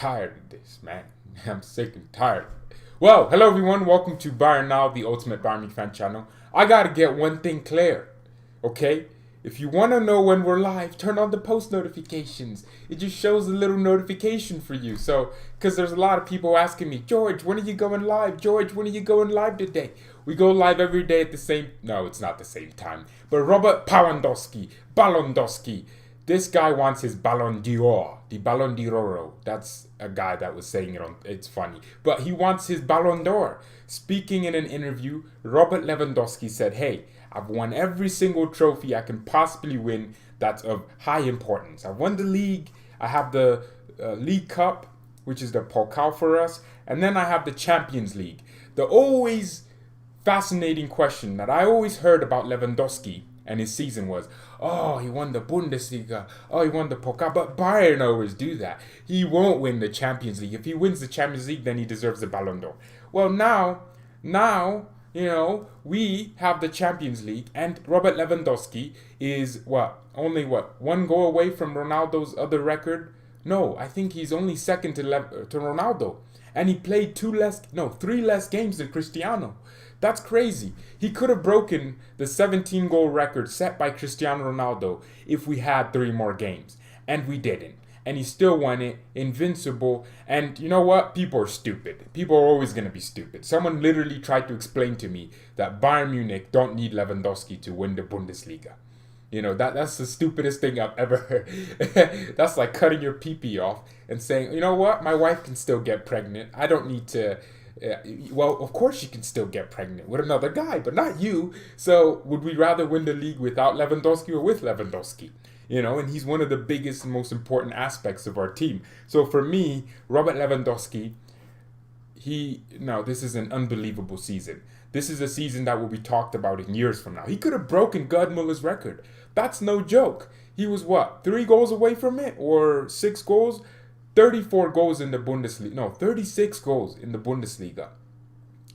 Tired of this, man. I'm sick and tired. Well, hello everyone. Welcome to BayernNow, the ultimate Bayern Munich fan channel. I gotta get one thing clear, okay? If you want to know when we're live, turn on the post notifications. It just shows a little notification for you. So, because there's a lot of people asking me, George, when are you going live? George, when are you going live today? We go live every day at the same... No, it's not the same time. But Robert Balondowski. This guy wants his Ballon d'Or, the Ballon d'Oro. That's a guy that was saying it on. It's funny, but he wants his Ballon d'Or. Speaking in an interview, Robert Lewandowski said, "Hey, I've won every single trophy I can possibly win. That's of high importance. I won the league. I have the League Cup, which is the Pokal for us, and then I have the Champions League." The always fascinating question that I always heard about Lewandowski and his season was, oh, he won the Bundesliga, oh, he won the Pokal, but Bayern always do that. He won't win the Champions League. If he wins the Champions League, then he deserves the Ballon d'Or. Well, now, we have the Champions League, and Robert Lewandowski is only one goal away from Ronaldo's other record? No, I think he's only second to Ronaldo. And he played three less games than Cristiano. That's crazy. He could have broken the 17 goal record set by Cristiano Ronaldo if we had 3 more games. And we didn't. And he still won it, invincible. And you know what? People are stupid. People are always going to be stupid. Someone literally tried to explain to me that Bayern Munich don't need Lewandowski to win the Bundesliga. You know, that's the stupidest thing I've ever heard. That's like cutting your pee-pee off and saying, you know what? My wife can still get pregnant. I don't need to... well, of course she can still get pregnant with another guy, but not you. So would we rather win the league without Lewandowski or with Lewandowski? You know, and he's one of the biggest and most important aspects of our team. So for me, Robert Lewandowski, this is an unbelievable season. This is a season that will be talked about in years from now. He could have broken Gerd Muller's record. That's no joke. He was 3 goals away from it, or 6 goals? 34 goals in the Bundesliga. No, 36 goals in the Bundesliga.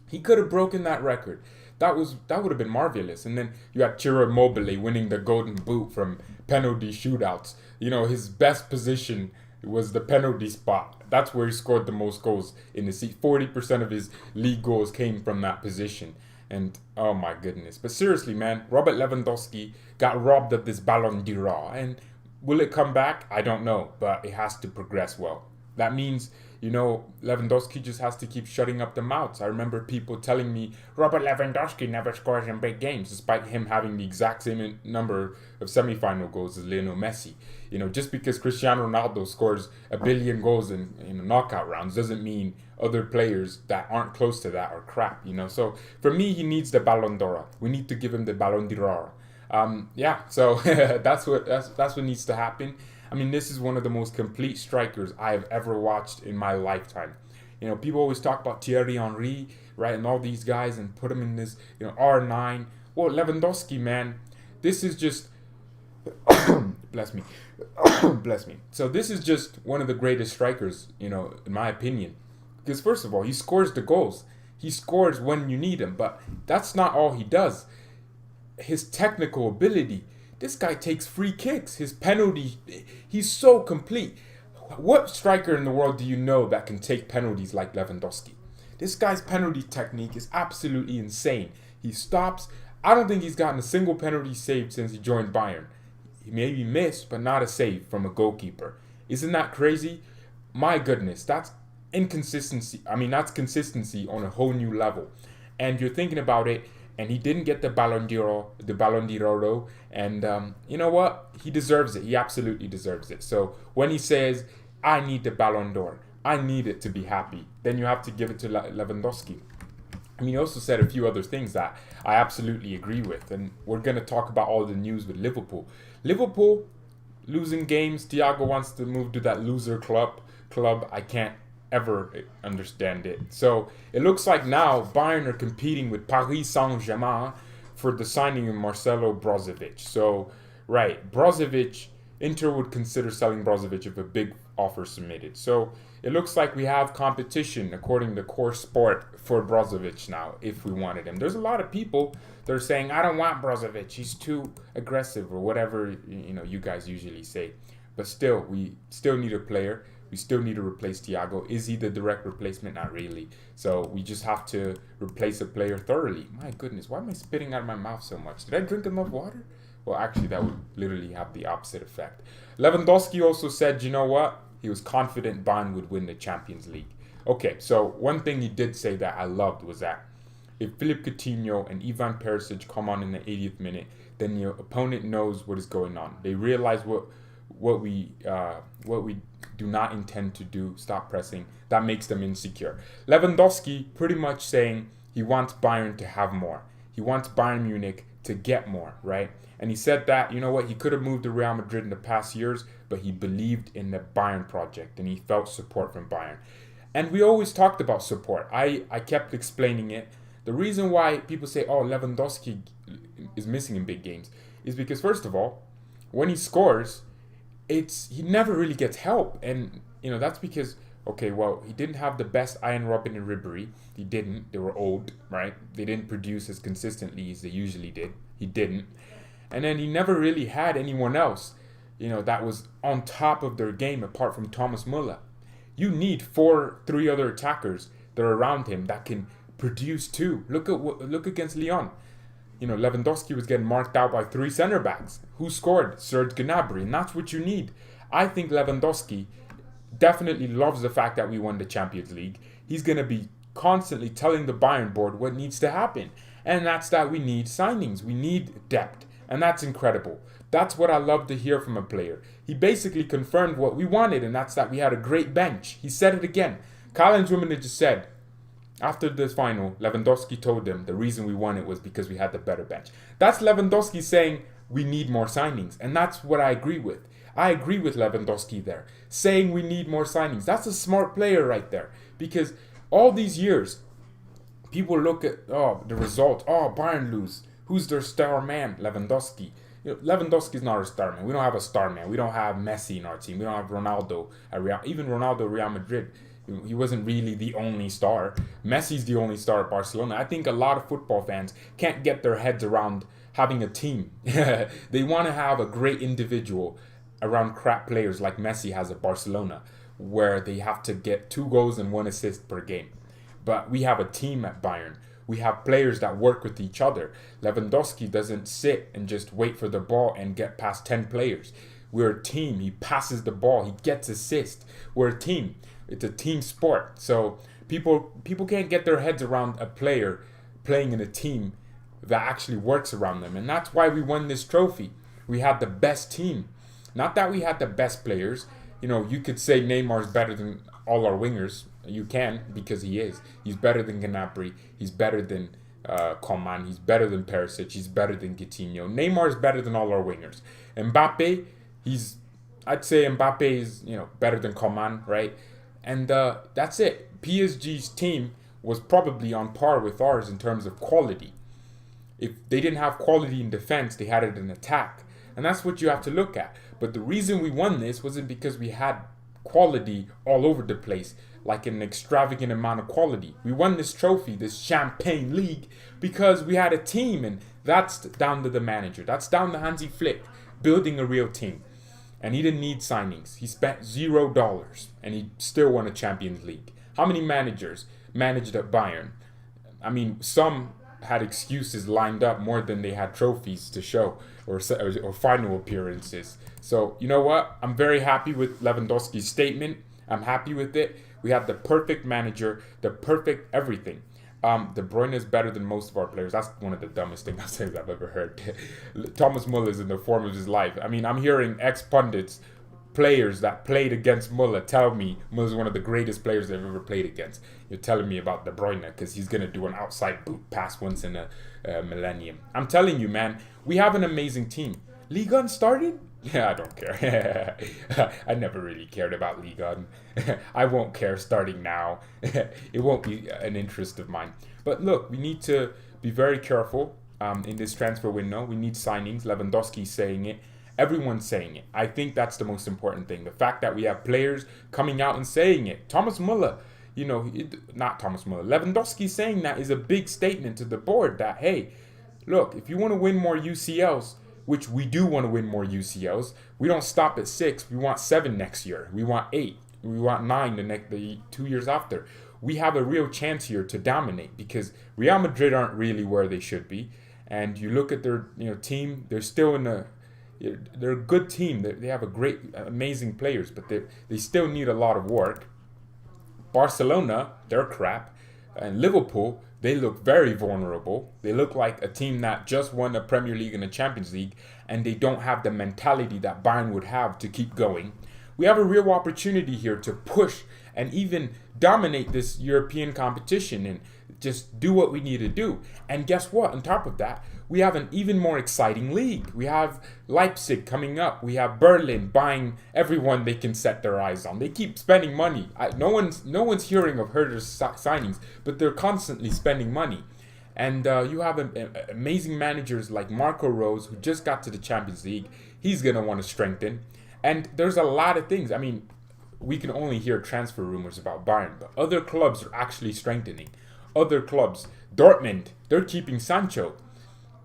He could have broken that record. That would have been marvelous. And then you had Ciro Immobile winning the Golden Boot from penalty shootouts. You know, his best position was the penalty spot. That's where he scored the most goals in the season. 40% of his league goals came from that position. And oh my goodness. But seriously, man, Robert Lewandowski got robbed of this Ballon d'Or. And will it come back? I don't know, but it has to progress well. That means, Lewandowski just has to keep shutting up the mouths. I remember people telling me, Robert Lewandowski never scores in big games, despite him having the exact same number of semifinal goals as Lionel Messi. Just because Cristiano Ronaldo scores 1 billion goals in knockout rounds doesn't mean other players that aren't close to that are crap, So for me, he needs the Ballon d'Or. We need to give him the Ballon d'Or. So that's what needs to happen. I mean, this is one of the most complete strikers I have ever watched in my lifetime. People always talk about Thierry Henry, right, and all these guys and put them in this, R9. Well, Lewandowski, man, this is just, bless me, bless me. So this is just one of the greatest strikers, in my opinion. Because first of all, he scores the goals. He scores when you need him, but that's not all he does. His technical ability. This guy takes free kicks. His penalty, he's so complete. What striker in the world do you know that can take penalties like Lewandowski? This guy's penalty technique is absolutely insane. He stops. I don't think he's gotten a single penalty saved since he joined Bayern. He maybe missed, but not a save from a goalkeeper. Isn't that crazy? My goodness, that's inconsistency. I mean, that's consistency on a whole new level. And you're thinking about it, and he didn't get the Ballon d'Oro, and you know what? He deserves it. He absolutely deserves it. So when he says, I need the Ballon d'Or, I need it to be happy, then you have to give it to Lewandowski. I mean, he also said a few other things that I absolutely agree with, and we're going to talk about all the news with Liverpool. Liverpool, losing games. Thiago wants to move to that loser club. I can't ever understand it. So it looks like now Bayern are competing with Paris Saint-Germain for the signing of Marcelo Brozovic. So, right, Brozovic, Inter would consider selling Brozovic if a big offer submitted. So it looks like we have competition, according to Core Sport, for Brozovic now, if we wanted him. There's a lot of people that are saying, I don't want Brozovic, he's too aggressive, or whatever you guys usually say. But still, we still need a player. We still need to replace Thiago. Is he the direct replacement? Not really. So we just have to replace a player thoroughly. My goodness, why am I spitting out of my mouth so much? Did I drink enough water? Well, actually, that would literally have the opposite effect. Lewandowski also said, you know what? He was confident Bayern would win the Champions League. Okay, so one thing he did say that I loved was that if Philippe Coutinho and Ivan Perisic come on in the 80th minute, then your opponent knows what is going on. They realize what we do not intend to do. Stop pressing. That makes them insecure. Lewandowski pretty much saying he wants Bayern to have more. He wants Bayern Munich to get more, right? And he said that, you know what, he could have moved to Real Madrid in the past years, but he believed in the Bayern project and he felt support from Bayern. And we always talked about support. I kept explaining it. The reason why people say, oh, Lewandowski is missing in big games is because, first of all, when he scores, he never really gets help. And, that's because, okay, well, he didn't have the best Iron Robin and Robbery. He didn't. They were old, right? They didn't produce as consistently as they usually did. He didn't. And then he never really had anyone else, that was on top of their game apart from Thomas Muller. You need 3 other attackers that are around him that can produce too. Look against Lyon. Lewandowski was getting marked out by 3 center backs. Who scored? Serge Gnabry, and that's what you need. I think Lewandowski definitely loves the fact that we won the Champions League. He's going to be constantly telling the Bayern board what needs to happen, and that's that we need signings. We need depth, and that's incredible. That's what I love to hear from a player. He basically confirmed what we wanted, and that's that we had a great bench. He said it again. Karl-Heinz Rummenigge just said, after this final, Lewandowski told them the reason we won it was because we had the better bench. That's Lewandowski saying we need more signings, and that's what I agree with. I agree with Lewandowski there, saying we need more signings. That's a smart player right there, because all these years, people look at the result. Bayern lose. Who's their star man? Lewandowski. Lewandowski's not our star man. We don't have a star man. We don't have Messi in our team. We don't have Ronaldo at even Ronaldo at Real Madrid. He wasn't really the only star. Messi's the only star at Barcelona. I think a lot of football fans can't get their heads around having a team. They want to have a great individual around crap players like Messi has at Barcelona, where they have to get 2 goals and 1 assist per game. But we have a team at Bayern. We have players that work with each other. Lewandowski doesn't sit and just wait for the ball and get past 10 players. We're a team. He passes the ball. He gets assists. We're a team. It's a team sport. So people can't get their heads around a player playing in a team that actually works around them. And that's why we won this trophy. We had the best team. Not that we had the best players. You could say Neymar's better than all our wingers. You can, because he is. He's better than Gnabry. He's better than Coman. He's better than Perisic. He's better than Coutinho. Neymar's better than all our wingers. Mbappe, I'd say Mbappe is, better than Coman, right? And that's it. PSG's team was probably on par with ours in terms of quality. If they didn't have quality in defense, they had it in attack. And that's what you have to look at. But the reason we won this wasn't because we had quality all over the place, like an extravagant amount of quality. We won this trophy, this Champagne League, because we had a team, and that's down to the manager. That's down to Hansi Flick, building a real team. And he didn't need signings. He spent $0, and he still won a Champions League. How many managers managed at Bayern? I mean, some had excuses lined up more than they had trophies to show or final appearances. So, you know what? I'm very happy with Lewandowski's statement. I'm happy with it. We have the perfect manager, the perfect everything. De Bruyne is better than most of our players. That's one of the dumbest things I've ever heard. Thomas Muller is in the form of his life. I mean, I'm hearing ex-pundits, players that played against Muller, tell me Muller's one of the greatest players they've ever played against. You're telling me about De Bruyne because he's going to do an outside boot pass once in a millennium. I'm telling you, man, we have an amazing team. Ligue 1 started? Yeah, I don't care. I never really cared about Ligue 1. I won't care starting now. It won't be an interest of mine. But look, we need to be very careful in this transfer window. We need signings. Lewandowski's saying it. Everyone's saying it. I think that's the most important thing. The fact that we have players coming out and saying it. Thomas Muller, not Thomas Muller. Lewandowski saying that is a big statement to the board that, hey, look, if you want to win more UCLs, which we do want to win more UCLs. We don't stop at 6. We want 7 next year. We want 8. We want 9 the 2 years after. We have a real chance here to dominate because Real Madrid aren't really where they should be. And you look at their team, they're still they're a good team. They have a great, amazing players, but they still need a lot of work. Barcelona, they're crap. And Liverpool, they look very vulnerable. They look like a team that just won the Premier League and the Champions League, and they don't have the mentality that Bayern would have to keep going. We have a real opportunity here to push and even dominate this European competition and just do what we need to do. And guess what? On top of that, we have an even more exciting league. We have Leipzig coming up. We have Berlin buying everyone they can set their eyes on. They keep spending money. No one's hearing of Herder's signings, but they're constantly spending money. And you have amazing managers like Marco Rose, who just got to the Champions League. He's going to want to strengthen. And there's a lot of things. I mean, we can only hear transfer rumors about Bayern, but other clubs are actually strengthening. Other clubs, Dortmund, they're keeping Sancho.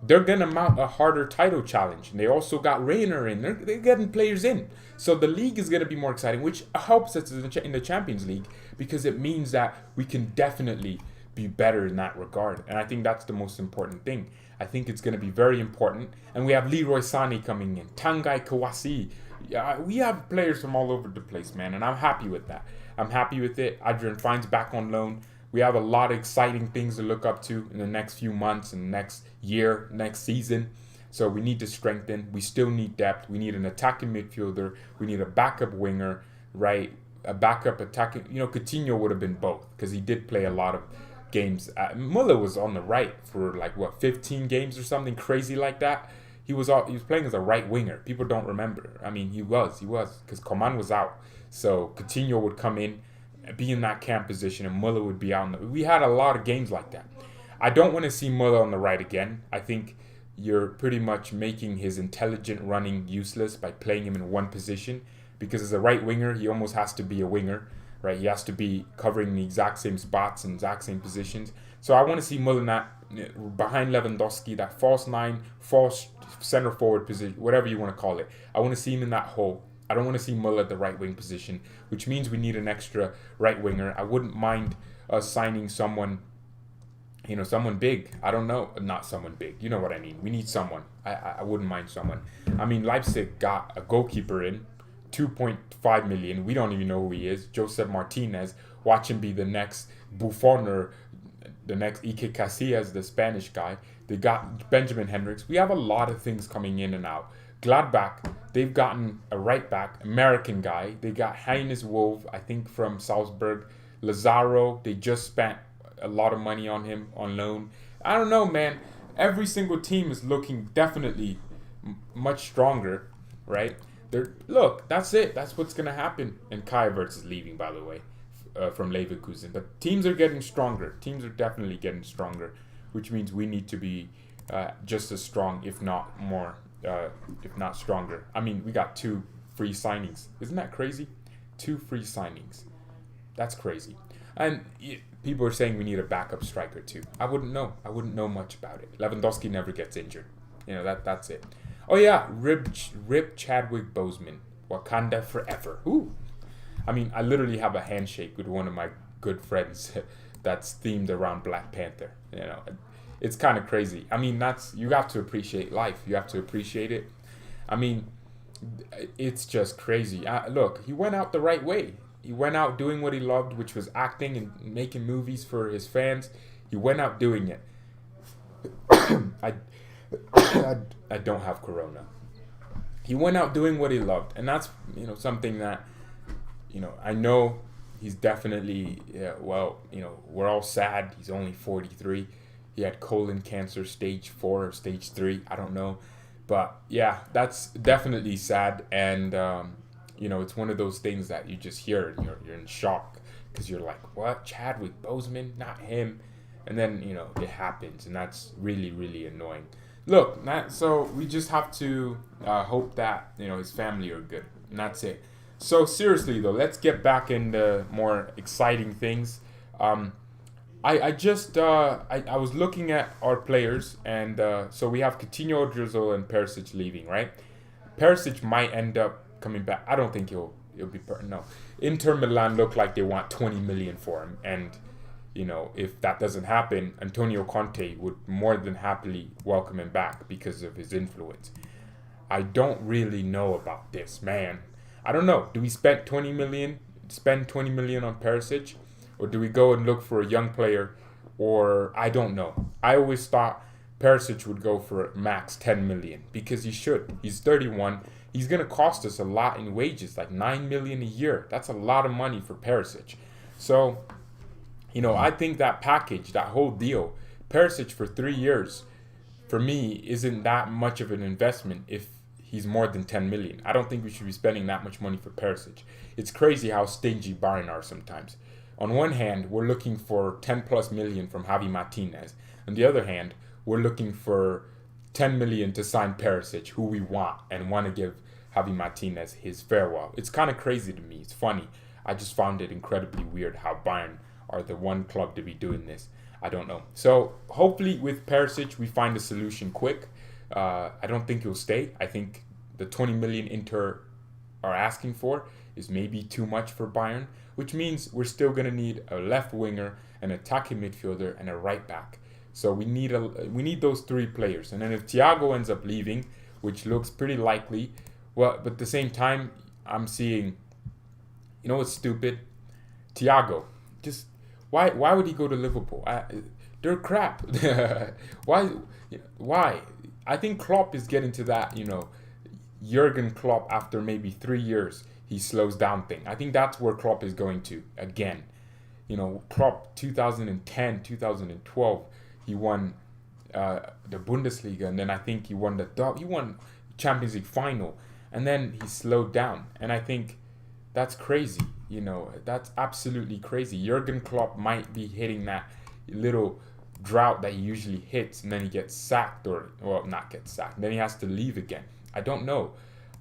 They're going to mount a harder title challenge. And they also got Reiner in. They're getting players in. So the league is going to be more exciting, which helps us in the Champions League because it means that we can definitely be better in that regard. And I think that's the most important thing. I think it's going to be very important. And we have Leroy Sané coming in. Tanguy Kouassi. We have players from all over the place, man. And I'm happy with that. I'm happy with it. Adrian Fine's back on loan. We have a lot of exciting things to look up to in the next few months and next year, next season. So we need to strengthen. We still need depth. We need an attacking midfielder. We need a backup winger, right? A backup attacking. Coutinho would have been both because he did play a lot of games. Muller was on the right for 15 games or something crazy like that. He was playing as a right winger. People don't remember. I mean, he was because Coman was out. So Coutinho would come in, be in that cam position, and Muller would be out. We had a lot of games like that. I don't want to see Muller on the right again. I think you're pretty much making his intelligent running useless by playing him in one position because as a right winger, he almost has to be a winger, right? He has to be covering the exact same spots and exact same positions. So I want to see Muller behind Lewandowski, that false 9, false center forward position, whatever you want to call it. I want to see him in that hole. I don't want to see Muller at the right wing position, which means we need an extra right winger. I wouldn't mind us signing someone, someone big. I don't know, not someone big. You know what I mean. We need someone. I wouldn't mind someone. I mean, Leipzig got a goalkeeper in, 2.5 million. We don't even know who he is. Josep Martinez. Watch him be the next Buffon or the next Ike Casillas, the Spanish guy. They got Benjamin Hendricks. We have a lot of things coming in and out. Gladbach, they've gotten a right back, American guy. They got Heinz Wolf, I think from Salzburg. Lazaro, they just spent a lot of money on him on loan. I don't know, man. Every single team is looking definitely much stronger, right? Look, that's it. That's what's going to happen. And Kai Havertz is leaving, by the way, from Leverkusen. But teams are getting stronger. Teams are definitely getting stronger, which means we need to be just as strong, if not more. If not stronger. I mean, we got 2 free signings. Isn't that crazy? 2 free signings. That's crazy. And people are saying we need a backup striker too. I wouldn't know. I wouldn't know much about it. Lewandowski never gets injured. That's it. Oh yeah, Rip Chadwick Boseman. Wakanda forever. Ooh. I mean, I literally have a handshake with one of my good friends that's themed around Black Panther. It's kind of crazy. I mean, you have to appreciate life. You have to appreciate it. I mean, it's just crazy. Look, he went out the right way. He went out doing what he loved, which was acting and making movies for his fans. He went out doing it. I don't have corona. He went out doing what he loved, and that's something that I know he's definitely we're all sad. He's only 43. He had colon cancer stage 4 or stage 3. I don't know. But yeah, that's definitely sad. And, it's one of those things that you just hear and you're in shock because you're like, what? Chadwick Boseman? Not him. And then, it happens. And that's really, really annoying. Look, so we just have to hope that, his family are good. And that's it. So seriously, though, let's get back into more exciting things. I was looking at our players, and so we have Coutinho, Drizzle, and Perisic leaving, right? Perisic might end up coming back. I don't think he'll no. Inter Milan look like they want 20 million for him, and if that doesn't happen, Antonio Conte would more than happily welcome him back because of his influence. I don't really know about this, man. I don't know. Do we spend 20 million on Perisic, or do we go and look for a young player, or I don't know. I always thought Perisic would go for max 10 million because he should. He's 31. He's going to cost us a lot in wages, like 9 million a year. That's a lot of money for Perisic. So, I think that package, that whole deal, Perisic for 3 years, for me, isn't that much of an investment if he's more than 10 million. I don't think we should be spending that much money for Perisic. It's crazy how stingy Bayern are sometimes. On one hand, we're looking for 10 plus million from Javi Martinez. On the other hand, we're looking for 10 million to sign Perisic, who we want, and want to give Javi Martinez his farewell. It's kind of crazy to me. It's funny. I just found it incredibly weird how Bayern are the one club to be doing this. I don't know. So hopefully with Perisic, we find a solution quick. I don't think he'll stay. I think the 20 million Inter are asking for is maybe too much for Bayern, which means we're still going to need a left winger, an attacking midfielder, and a right back. So we need those three players. And then if Thiago ends up leaving, which looks pretty likely, but at the same time, I'm seeing, what's stupid? Thiago, just why would he go to Liverpool? They're crap. Why? I think Klopp is getting to that, Jurgen Klopp after maybe 3 years, he slows down thing. I think that's where Klopp is going to again. Klopp 2010, 2012, he won the Bundesliga, and then I think he won Champions League final, and then he slowed down. And I think that's crazy. That's absolutely crazy. Jurgen Klopp might be hitting that little drought that he usually hits, and then he gets sacked, not get sacked. Then he has to leave again. I don't know.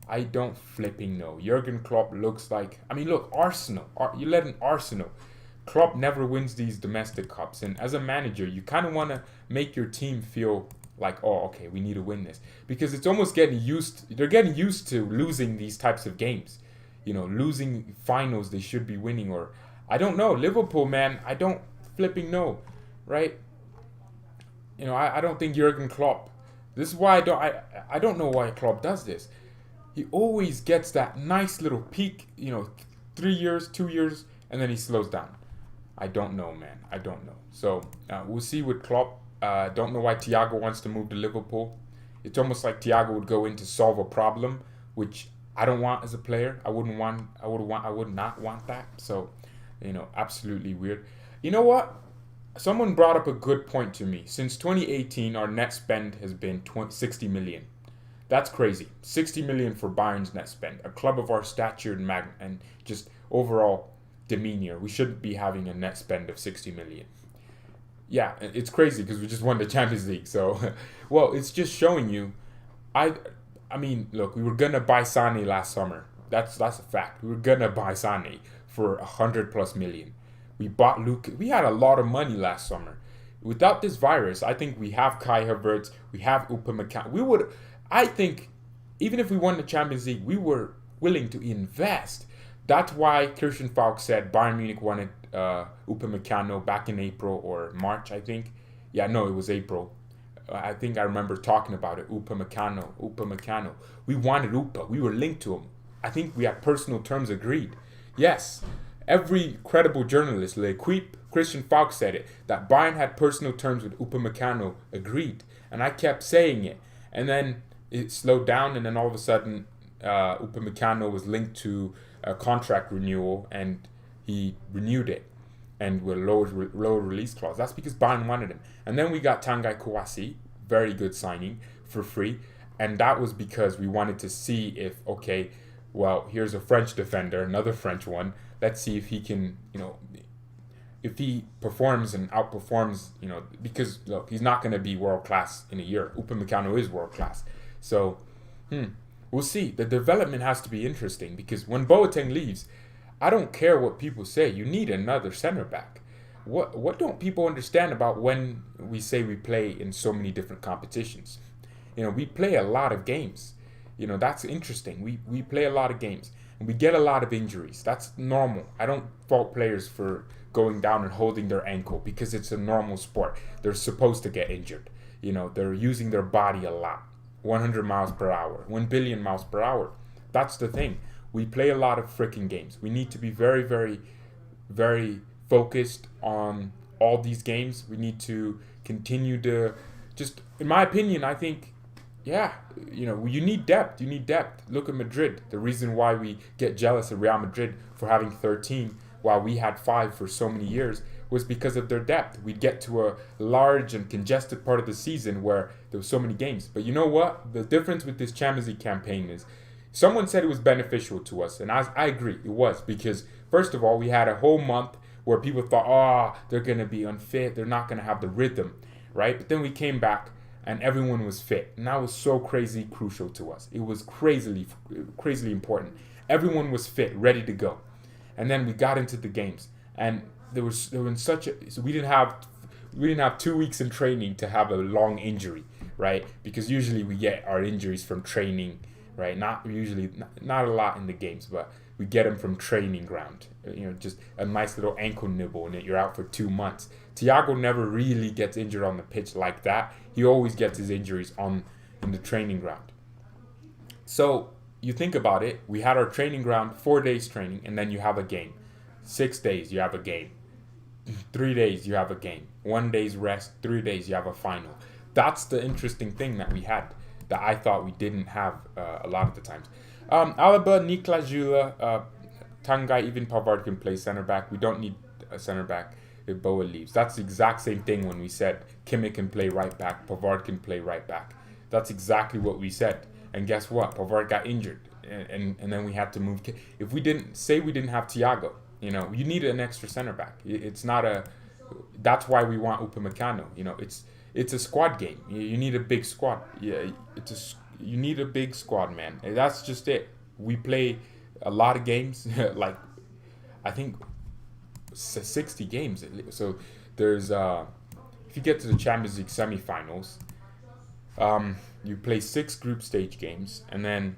I don't flipping know. Jurgen Klopp looks like, look, Arsenal. You let in Arsenal. Klopp never wins these domestic cups, and as a manager, you kind of want to make your team feel like, oh, okay, we need to win this, because it's almost they're getting used to losing these types of games, losing finals they should be winning, or I don't know. Liverpool, man, I don't flipping know, right? I don't think Jurgen Klopp. This is why I don't know why Klopp does this. He always gets that nice little peak, 3 years, 2 years, and then he slows down. I don't know, man. I don't know. So we'll see with Klopp. Don't know why Thiago wants to move to Liverpool. It's almost like Thiago would go in to solve a problem, which I don't want as a player. I would not want that. So, absolutely weird. You know what? Someone brought up a good point to me. Since 2018, our net spend has been 60 million. That's crazy. 60 million for Bayern's net spend. A club of our stature and just overall demeanor, we shouldn't be having a net spend of 60 million. Yeah, it's crazy because we just won the Champions League. So, well, it's just showing you. Look, we were gonna buy Sané last summer. That's a fact. We were gonna buy Sané for 100 plus million. We bought Luke. We had a lot of money last summer. Without this virus, I think we have Kai Havertz. We have Upamecano. I think, even if we won the Champions League, we were willing to invest. That's why Christian Falk said Bayern Munich wanted Upamecano back in April or March, I think. Yeah, no, it was April. I think I remember talking about it. Upamecano. We wanted Upa. We were linked to him. I think we had personal terms agreed. Yes. Every credible journalist, L'Equipe, Christian Falk said it, that Bayern had personal terms with Upamecano agreed. And I kept saying it. And then it slowed down, and then all of a sudden, Upamecano was linked to a contract renewal, and he renewed it, and with lower release clause. That's because Bayern wanted him. And then we got Tanguy Kouassi, very good signing, for free. And that was because we wanted to see if, okay, well, here's a French defender, another French one. Let's see if he can, if he performs and outperforms, because, look, he's not going to be world-class in a year. Upamecano is world-class. So, we'll see. The development has to be interesting, because when Boateng leaves, I don't care what people say. You need another center back. What don't people understand about when we say we play in so many different competitions? We play a lot of games. That's interesting. We play a lot of games. and we get a lot of injuries. That's normal. I don't fault players for going down and holding their ankle because it's a normal sport. They're supposed to get injured. They're using their body a lot. 100 miles per hour, 1 billion miles per hour. That's the thing. We play a lot of freaking games. We need to be very, very, very focused on all these games. We need to continue to just, in my opinion, I think, yeah, you need depth. You need depth. Look at Madrid. The reason why we get jealous of Real Madrid for having 13 while we had 5 for so many years was because of their depth. We'd get to a large and congested part of the season where there were so many games. But you know what? The difference with this Champions League campaign is someone said it was beneficial to us, and I agree, it was, because first of all, we had a whole month where people thought, they're going to be unfit, they're not going to have the rhythm, right? But then we came back and everyone was fit, and that was so crazy crucial to us. It was crazily important. Everyone was fit, ready to go. And then we got into the games, and there was so we didn't have 2 weeks in training to have a long injury, right? Because usually we get our injuries from training, right? Not a lot in the games, but we get them from training ground. Just a nice little ankle nibble, and you're out for 2 months. Thiago never really gets injured on the pitch like that. He always gets his injuries in the training ground. So you think about it, we had our training ground, 4 days training, and then you have a game. 6 days, you have a game. 3 days, you have a game. 1 day's rest, 3 days, you have a final. That's the interesting thing that we had that I thought we didn't have a lot of the times. Alaba, Niklas Jula, Tanguy, even Pavard can play center back. We don't need a center back if Boa leaves. That's the exact same thing when we said Kimmich can play right back, Pavard can play right back. That's exactly what we said. And guess what? Pavard got injured, and then we had to move. If we didn't have Thiago, you need an extra center back. It's not a. That's why we want Upamecano. It's a squad game. You need a big squad. Yeah, you need a big squad, man. And that's just it. We play a lot of games, like I think 60 games. So there's if you get to the Champions League semifinals, you play 6 group stage games, and then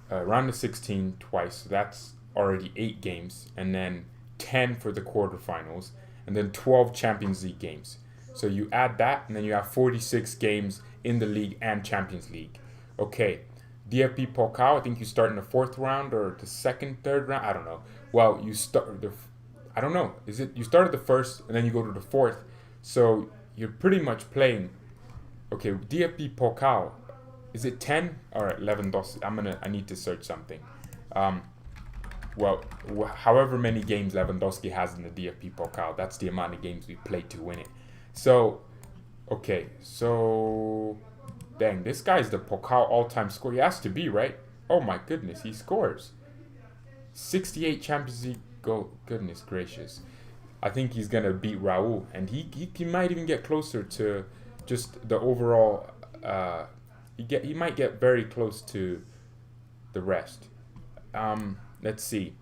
round of 16 twice. So that's already 8 games, and then 10 for the quarterfinals, and then 12 Champions League games. So you add that, and then you have 46 games in the league and Champions League. Okay, DFB Pokal, I think you start in the 4th round or the 2nd, 3rd round. I don't know. Well, you start I don't know. Is it you start at the 1st and then you go to the 4th? So you're pretty much playing. Okay, DFB Pokal, is it 10? All right, Lewandowski. I need to search something. Well, however many games Lewandowski has in the DFB Pokal, that's the amount of games we played to win it. So, okay, dang, this guy's the Pokal all-time scorer. He has to be, right? Oh my goodness, he scores 68 Champions League goal. Goodness gracious, I think he's gonna beat Raul, and he might even get closer to just the overall. He might get very close to the rest. Let's see.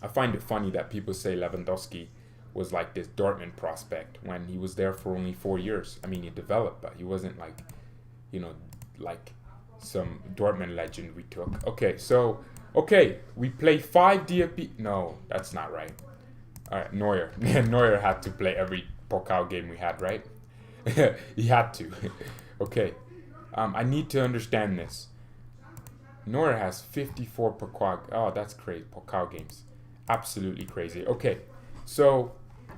I find it funny that people say Lewandowski was like this Dortmund prospect when he was there for only 4 years. I mean, he developed, but he wasn't like, like some Dortmund legend we took. Okay, we play 5 DFB. No, that's not right. All right, Neuer. Neuer had to play every Pokal game we had, right? He had to. Okay, I need to understand this. Neuer has 54 Pokal. Oh, that's crazy. Pokal games. Absolutely crazy. Okay, so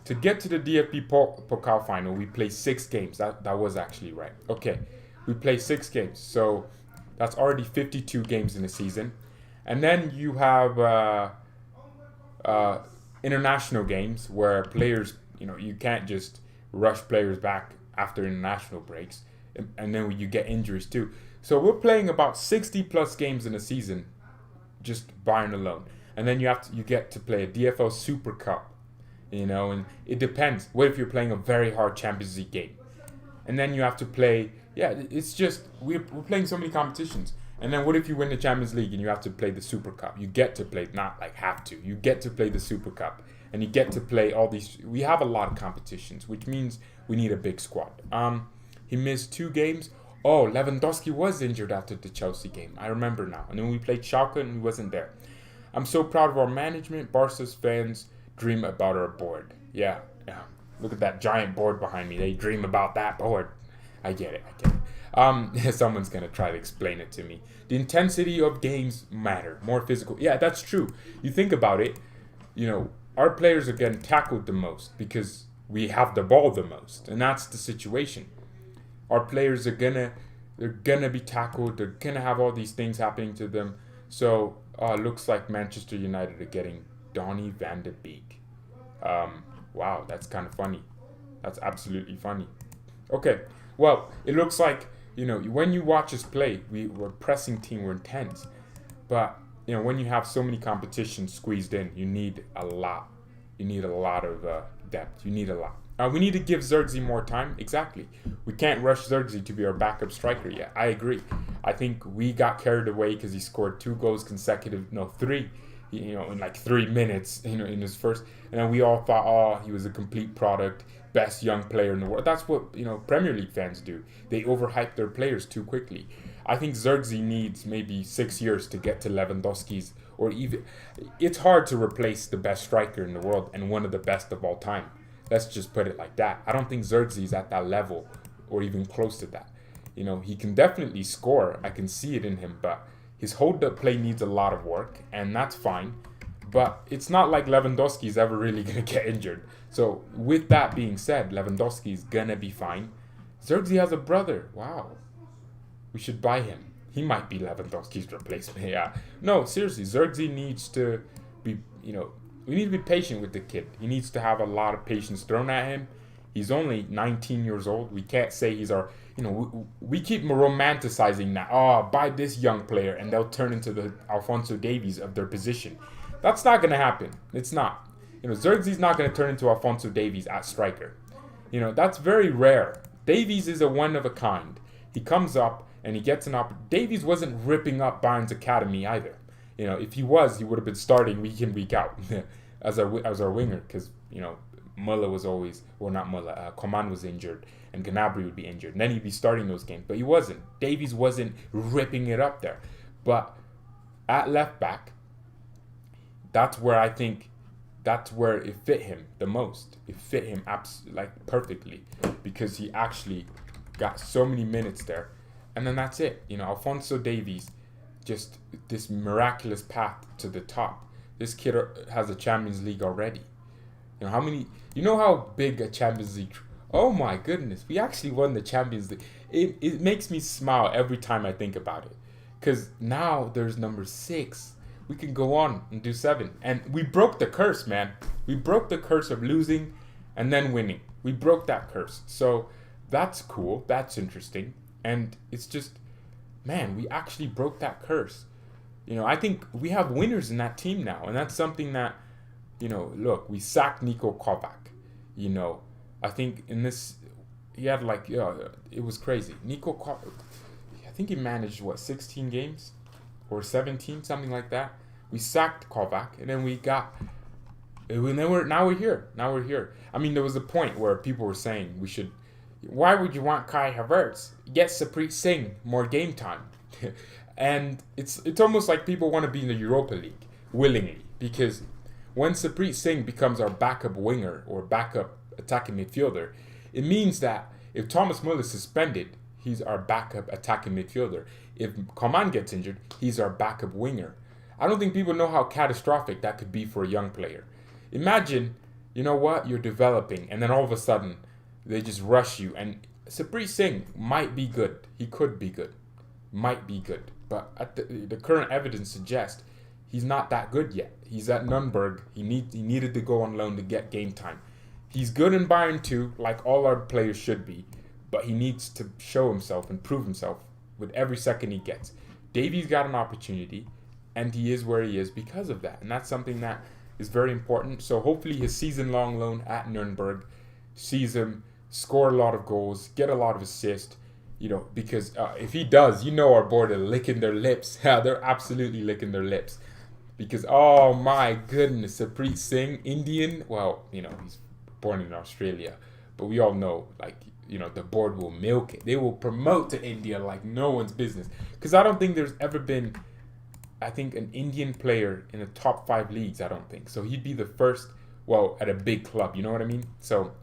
to get to the DFB Pokal final, we play 6 games. That was actually right. Okay, we play 6 games. So that's already 52 games in a season. And then you have international games where players, you can't just rush players back after international breaks. And then you get injuries too. So we're playing about 60 plus games in a season, just Bayern alone. And then you get to play a DFL Super Cup, and it depends. What if you're playing a very hard Champions League game? And then you have to play, it's just, we're playing so many competitions. And then what if you win the Champions League and you have to play the Super Cup? You get to play, not like have to, you get to play the Super Cup. And you get to play all these, we have a lot of competitions, which means we need a big squad. He missed 2 games. Oh, Lewandowski was injured after the Chelsea game. I remember now. And then we played Schalke and he wasn't there. I'm so proud of our management. Barca's fans dream about our board. Yeah, yeah. Look at that giant board behind me. They dream about that board. I get it. Someone's going to try to explain it to me. The intensity of games matter. More physical. Yeah, that's true. You think about it, our players are getting tackled the most because we have the ball the most. And that's the situation. Our players they're gonna be tackled. They're gonna have all these things happening to them. So looks like Manchester United are getting Donny van de Beek. Wow, that's kind of funny. That's absolutely funny. Okay, well, it looks like when you watch us play, we're a pressing team. We're intense, but when you have so many competitions squeezed in, you need a lot. You need a lot of depth. You need a lot. We need to give Zirkzee more time. Exactly. We can't rush Zirkzee to be our backup striker yet. I agree. I think we got carried away because he scored 2 goals three, in like 3 minutes, in his first. And then we all thought, oh, he was a complete product, best young player in the world. That's what, Premier League fans do. They overhype their players too quickly. I think Zirkzee needs maybe 6 years to get to Lewandowski's, or even, it's hard to replace the best striker in the world and one of the best of all time. Let's just put it like that. I don't think Zirkzee is at that level or even close to that. He can definitely score. I can see it in him, but his hold-up play needs a lot of work, and that's fine. But it's not like Lewandowski is ever really going to get injured. So with that being said, Lewandowski is going to be fine. Zirkzee has a brother. Wow. We should buy him. He might be Lewandowski's replacement. Yeah. No, seriously, Zirkzee needs to be, we need to be patient with the kid. He needs to have a lot of patience thrown at him. He's only 19 years old. We can't say he's our, we keep romanticizing that. Oh, buy this young player and they'll turn into the Alphonso Davies of their position. That's not going to happen. It's not. Zirkzee's not going to turn into Alphonso Davies at striker. That's very rare. Davies is a one of a kind. He comes up and he gets an opportunity. Davies wasn't ripping up Bayern's academy either. If he was, he would have been starting week in, week out as our winger because, Muller was always, or not Muller, Coman was injured and Gnabry would be injured. And then he'd be starting those games. But he wasn't. Davies wasn't ripping it up there. But at left back, that's where it fit him the most. It fit him perfectly because he actually got so many minutes there. And then that's it. Alphonso Davies, just this miraculous path to the top. This kid has a Champions League already. How big a Champions League. Oh my goodness, we actually won the Champions League. It makes me smile every time I think about it. Because now there's number 6. We can go on and do 7. And we broke the curse, man. We broke the curse of losing and then winning. We broke that curse. So that's cool. That's interesting. And it's just, man, we actually broke that curse. I think we have winners in that team now. And that's something that, look, we sacked Niko Kovac. I think in this, he had it was crazy. Niko Kovac, I think he managed, 16 games? Or 17, something like that. We sacked Kovac, and then now we're here. I mean, there was a point where people were saying why would you want Kai Havertz? Get Saprit Singh more game time. And it's almost like people want to be in the Europa League willingly, because when Saprit Singh becomes our backup winger or backup attacking midfielder, it means that if Thomas Muller is suspended, he's our backup attacking midfielder. If Coman gets injured, he's our backup winger. I don't think people know how catastrophic that could be for a young player. Imagine, you're developing, and then all of a sudden, they just rush you. And Saprit Singh might be good. He could be good. Might be good. But the current evidence suggests he's not that good yet. He's at Nürnberg. He needed to go on loan to get game time. He's good in Bayern too, like all our players should be. But he needs to show himself and prove himself with every second he gets. Davies got an opportunity, and he is where he is because of that. And that's something that is very important. So hopefully his season-long loan at Nürnberg sees him score a lot of goals, get a lot of assists, because if he does, our board are licking their lips. Yeah, they're absolutely licking their lips. Because, oh my goodness, Saprit Singh, Indian, well, he's born in Australia. But we all know, the board will milk it. They will promote to India like no one's business. Because I don't think there's ever been, I think, an Indian player in the top 5 leagues. I don't think so. He'd be the first. Well, at a big club, you know what I mean? So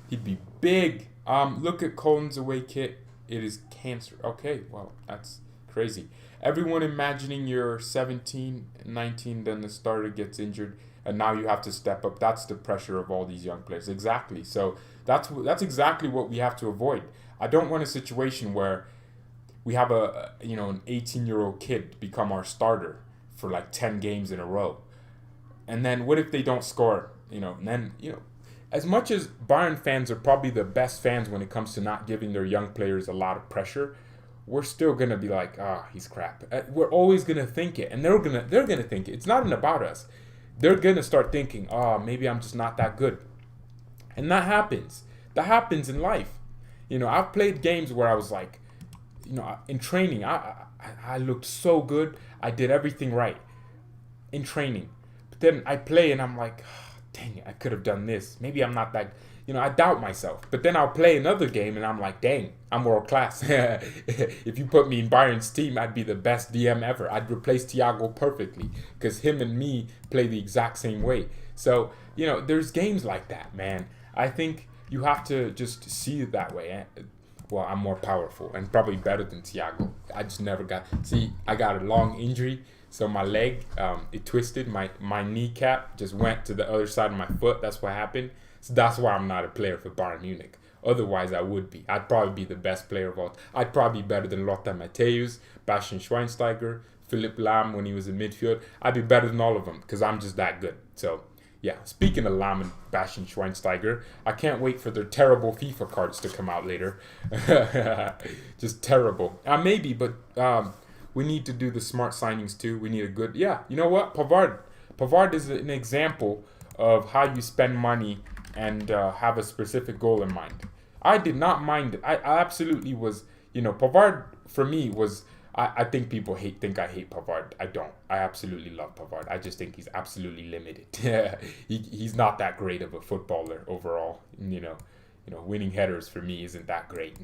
he'd be big. Look at Colin's away kit. It is cancer. Okay, well, that's crazy. Everyone imagining you're 17, 19, then the starter gets injured, and now you have to step up. That's the pressure of all these young players. Exactly. So that's exactly what we have to avoid. I don't want a situation where we have an 18-year-old kid become our starter for like 10 games in a row. And then what if they don't score? And then, as much as Bayern fans are probably the best fans when it comes to not giving their young players a lot of pressure, we're still going to be like, he's crap. We're always going to think it. And they're going to think it. It's not about us. They're going to start thinking, maybe I'm just not that good. And that happens. That happens in life. I've played games where I was like, in training, I looked so good. I did everything right in training. But then I play and I'm like, dang it, I could have done this. Maybe I'm not that, I doubt myself. But then I'll play another game and I'm like, dang, I'm world class. If you put me in Bayern's team, I'd be the best DM ever. I'd replace Thiago perfectly because him and me play the exact same way. So, there's games like that, man. I think you have to just see it that way. Well, I'm more powerful and probably better than Thiago. I just never I got a long injury. So my leg, it twisted. My kneecap just went to the other side of my foot. That's what happened. So that's why I'm not a player for Bayern Munich. Otherwise, I would be. I'd probably be the best player of all. I'd probably be better than Lothar Matthäus, Bastian Schweinsteiger, Philipp Lahm when he was in midfield. I'd be better than all of them because I'm just that good. So, yeah, speaking of Lahm and Bastian Schweinsteiger, I can't wait for their terrible FIFA cards to come out later. Just terrible. Maybe, but we need to do the smart signings too. We need a good... Yeah, you know what? Pavard. Pavard is an example of how you spend money and have a specific goal in mind. I did not mind it. I absolutely was... Pavard, for me, was... I think people think I hate Pavard. I don't. I absolutely love Pavard. I just think he's absolutely limited. He's not that great of a footballer overall. Winning headers for me isn't that great.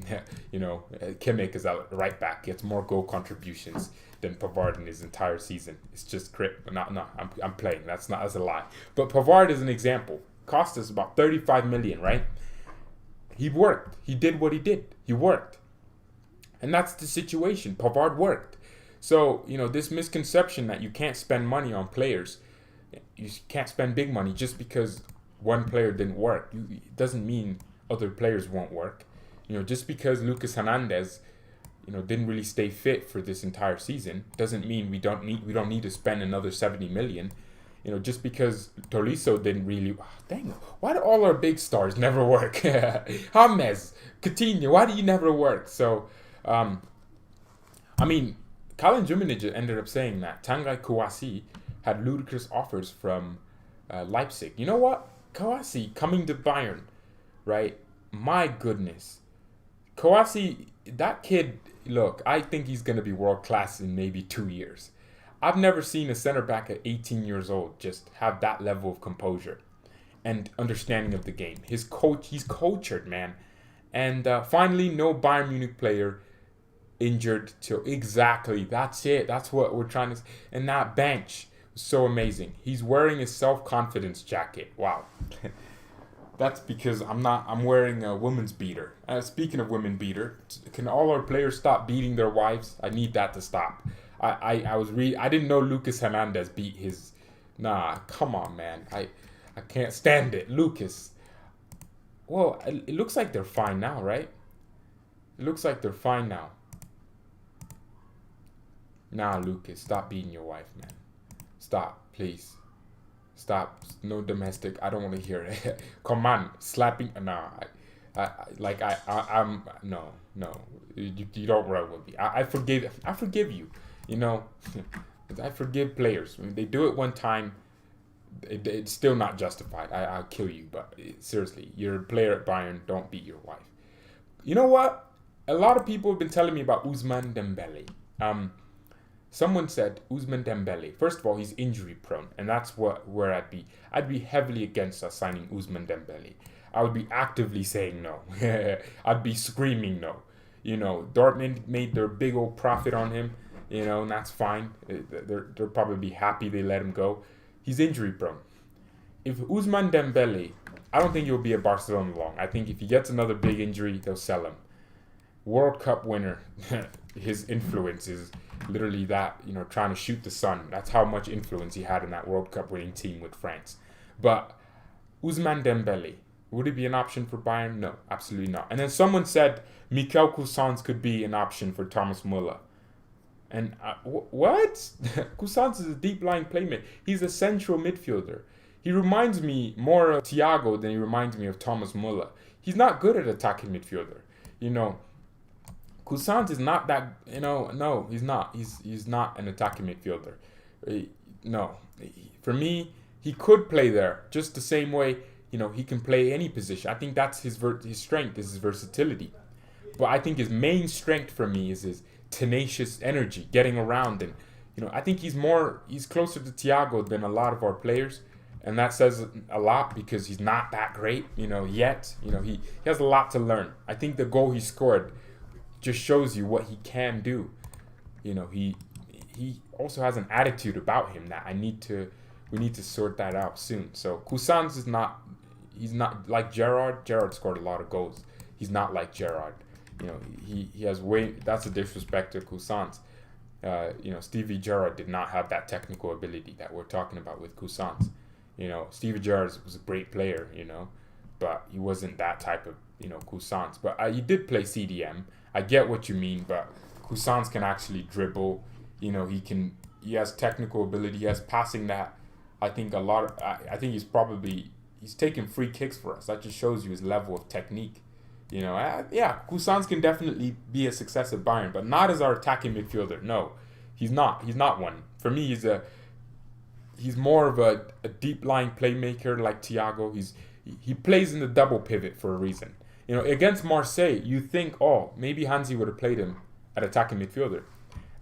Kimmich is a right back, gets more goal contributions than Pavard in his entire season. It's just crit. No, I'm playing. That's a lie. But Pavard is an example. Cost us about 35 million, right? He worked. He did what he did. He worked. And that's the situation. Pavard worked. So, this misconception that you can't spend money on players, you can't spend big money just because one player didn't work. It doesn't mean other players won't work. Just because Lucas Hernandez, didn't really stay fit for this entire season, doesn't mean we don't need to spend another 70 million. Just because Tolisso didn't really... dang, why do all our big stars never work? James, Coutinho, why do you never work? So... Kalin Juminich ended up saying that Tanguy Kouassi had ludicrous offers from Leipzig. You know what? Kouassi coming to Bayern, right? My goodness. Kouassi, that kid, look, I think he's going to be world class in maybe 2 years. I've never seen a center back at 18 years old just have that level of composure and understanding of the game. He's cultured, man. And finally, no Bayern Munich player injured till exactly. That's it. That's what we're trying to. And that bench was so amazing. He's wearing a self-confidence jacket. Wow. That's because I'm wearing a women's beater. Speaking of women beater, can all our players stop beating their wives? I need that to stop. I didn't know Lucas Hernandez beat his. Nah, come on, man. I can't stand it, Lucas. Well, it looks like they're fine now, right? It looks like they're fine now. Nah, Lucas, stop beating your wife, man. Stop, please. Stop. No domestic. I don't want to hear it. Come on, slapping. Nah, I'm no. You don't run with me. I forgive you. I forgive players. When they do it one time, it's still not justified. I'll kill you. But seriously, you're a player at Bayern. Don't beat your wife. You know what? A lot of people have been telling me about Ousmane Dembele. Someone said Ousmane Dembele. First of all, he's injury prone, and that's where I'd be heavily against us signing Ousmane Dembele. I would be actively saying no. I'd be screaming no. Dortmund made their big old profit on him, and that's fine. They'll probably be happy they let him go. He's injury prone. If Ousmane Dembele, I don't think he'll be at Barcelona long. I think if he gets another big injury, they'll sell him. World Cup winner, his influence is literally that, trying to shoot the sun. That's how much influence he had in that World Cup winning team with France. But Ousmane Dembele, would it be an option for Bayern? No, absolutely not. And then someone said Mikel Cousins could be an option for Thomas Muller. And what? Cousins is a deep-lying playmaker. He's a central midfielder. He reminds me more of Thiago than he reminds me of Thomas Muller. He's not good at attacking midfielder. Cousins is not that, no, he's not. He's not an attacking midfielder. No. For me, he could play there just the same way, he can play any position. I think that's his strength, is his versatility. But I think his main strength for me is his tenacious energy, getting around. And, I think he's closer to Thiago than a lot of our players. And that says a lot because he's not that great, yet. He has a lot to learn. I think the goal he scored just shows you what he can do. He also has an attitude about him that we need to sort that out soon. So Cousins he's not like Gerrard. Gerrard scored a lot of goals. He's not like Gerrard. He has that's a disrespect to Cousins. Stevie Gerrard did not have that technical ability that we're talking about with Cousins. Stevie Gerrard was a great player, but he wasn't that type of, Cousins. But he did play CDM. I get what you mean, but Cousins can actually dribble. He has technical ability. He has passing that I think I think he's taking free kicks for us. That just shows you his level of technique. Cousins can definitely be a success at Bayern, but not as our attacking midfielder. No, he's not. He's not one. For me, he's more of a deep-lying playmaker like Thiago. He plays in the double pivot for a reason. Against Marseille, you think, maybe Hansi would have played him at attacking midfielder.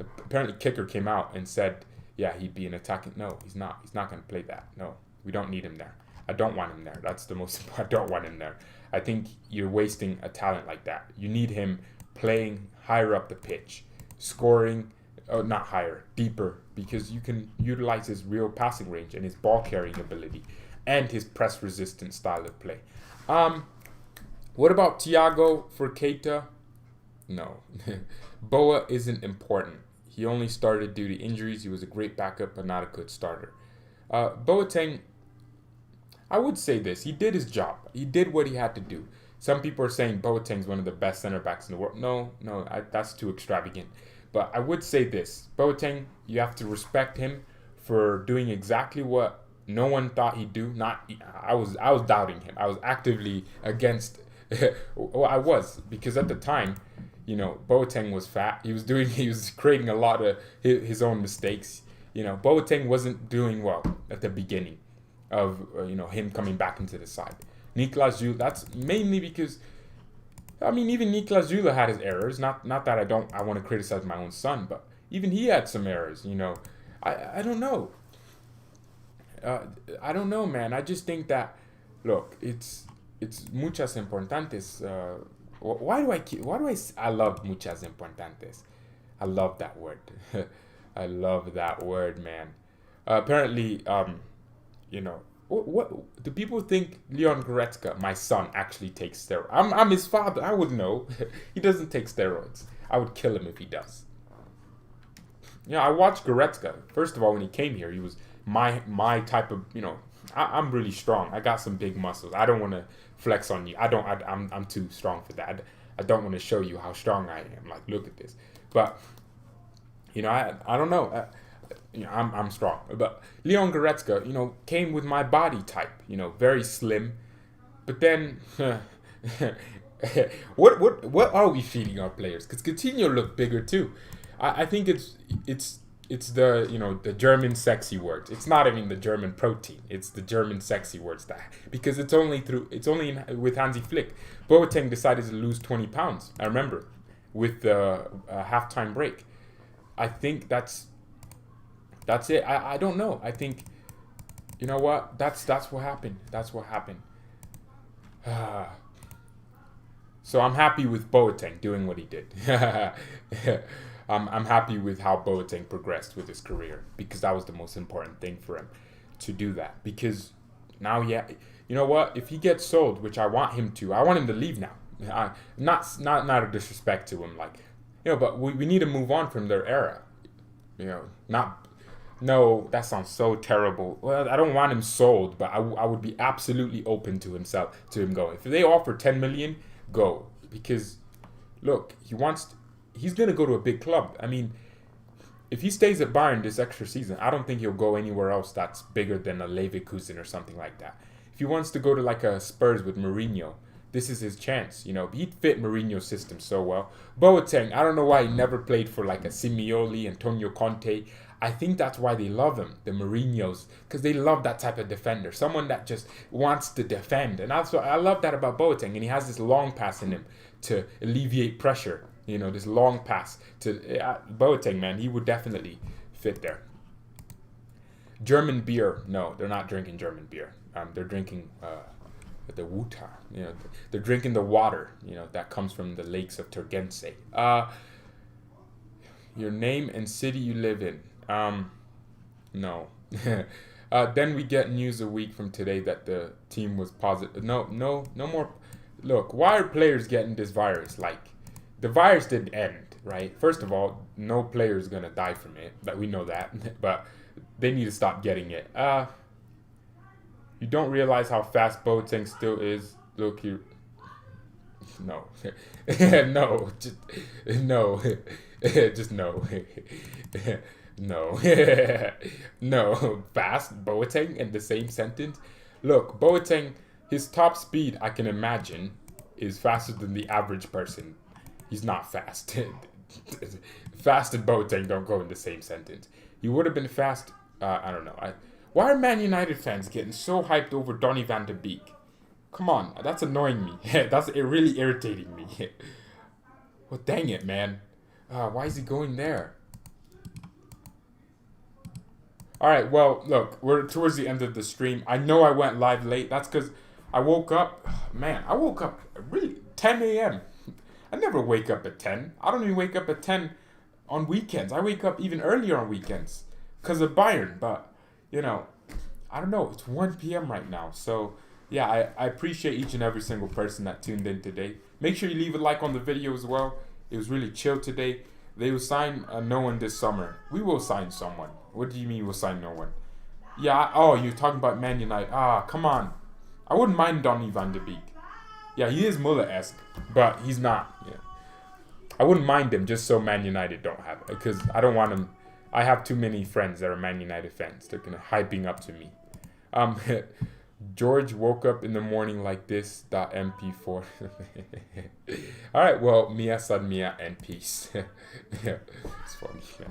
Apparently, Kicker came out and said, he'd be an attacking. No, he's not. He's not going to play that. No, we don't need him there. I don't want him there. That's the most important. I don't want him there. I think you're wasting a talent like that. You need him playing higher up the pitch, scoring, not higher, deeper, because you can utilize his real passing range and his ball carrying ability and his press resistant style of play. What about Thiago for Keita? No. Boa isn't important. He only started due to injuries. He was a great backup, but not a good starter. Boateng, I would say this. He did his job. He did what he had to do. Some people are saying Boateng's one of the best center backs in the world. No, that's too extravagant. But I would say this. Boateng, you have to respect him for doing exactly what no one thought he'd do. I was doubting him. I was actively against. Well, I was, because at the time, Boateng was fat. He was creating a lot of his own mistakes. Boateng wasn't doing well at the beginning of him coming back into the side. Niklas Süle, that's mainly because even Niklas Süle had his errors. Not that I want to criticize my own son, but even he had some errors. I don't know. I don't know, man. I just think that, look, it's muchas importantes. I love muchas importantes. I love that word. I love that word, man. Apparently, what do people think Leon Goretzka, my son, actually takes steroids? I'm his father. I would know. He doesn't take steroids. I would kill him if he does. I watched Goretzka. First of all, when he came here, he was my type of, I'm really strong. I got some big muscles. I don't want to flex on you. I'm too strong for that. I don't want to show you how strong I am. Like, look at this. But, I don't know. I'm strong. But Leon Goretzka, came with my body type, very slim. But then, what are we feeding our players? Because Coutinho looked bigger too. I think it's the the German sexy words. It's not even the German protein. It's the German sexy words because it's only with Hansi Flick. Boateng decided to lose 20 pounds. I remember with the halftime break. I think that's That's it. I don't know. I think, you know what? That's what happened. That's what happened. So I'm happy with Boateng doing what he did. I'm happy with how Boateng progressed with his career, because that was the most important thing for him to do that. Because now, yeah, you know what? If he gets sold, which I want him to, I want him to leave now. Not a disrespect to him, like, but we need to move on from their era. Not. No, that sounds so terrible. Well, I don't want him sold, but I would be absolutely open to him going. If they offer 10 million, go, because look, he's gonna go to a big club. I mean, if he stays at Bayern this extra season, I don't think he'll go anywhere else that's bigger than a Leverkusen or something like that. If he wants to go to like a Spurs with Mourinho, this is his chance. He'd fit Mourinho's system so well. Boateng, I don't know why he never played for like a Simeone, Antonio Conte. I think that's why they love him, the Mourinhos, because they love that type of defender, someone that just wants to defend. And that's what I love that about Boateng. And he has this long pass in him to alleviate pressure. This long pass to Boateng, man. He would definitely fit there. German beer? No, they're not drinking German beer. They're drinking the Wuta. They're drinking the water. That comes from the lakes of Turgense. Your name and city you live in. No. Then we get news a week from today that the team was positive. No more. Look, why are players getting this virus? Like, the virus didn't end, right? First of all, no player is gonna die from it, but we know that. But they need to stop getting it. You don't realize how fast Boateng still is. Look here. No. No. Just no. Just no. No. No. Fast Boateng in the same sentence. Look, Boateng, his top speed, I can imagine, is faster than the average person. He's not fast. Fast and Boateng don't go in the same sentence. He would have been fast. I don't know. Why are Man United fans getting so hyped over Donny van de Beek? Come on, that's annoying me. That's really irritating me. Well, dang it, man. Why is he going there? Alright, well, look, we're towards the end of the stream. I know I went live late. That's because I woke up, really 10 a.m. I never wake up at 10. I don't even wake up at 10 on weekends. I wake up even earlier on weekends because of Bayern. But, I don't know. It's 1 p.m. right now. So, yeah, I appreciate each and every single person that tuned in today. Make sure you leave a like on the video as well. It was really chill today. They will sign no one this summer. We will sign someone. What do you mean we'll sign no one? Yeah, you're talking about Man United. Come on. I wouldn't mind Donny van de Beek. Yeah, he is Muller-esque, but he's not. Yeah. I wouldn't mind him just so Man United don't have it, because I don't want him. I have too many friends that are Man United fans. They're kind of hyping up to me. George woke up in the morning like this. .mp4. All right, well, Mia san Mia and peace. Yeah, it's funny, man.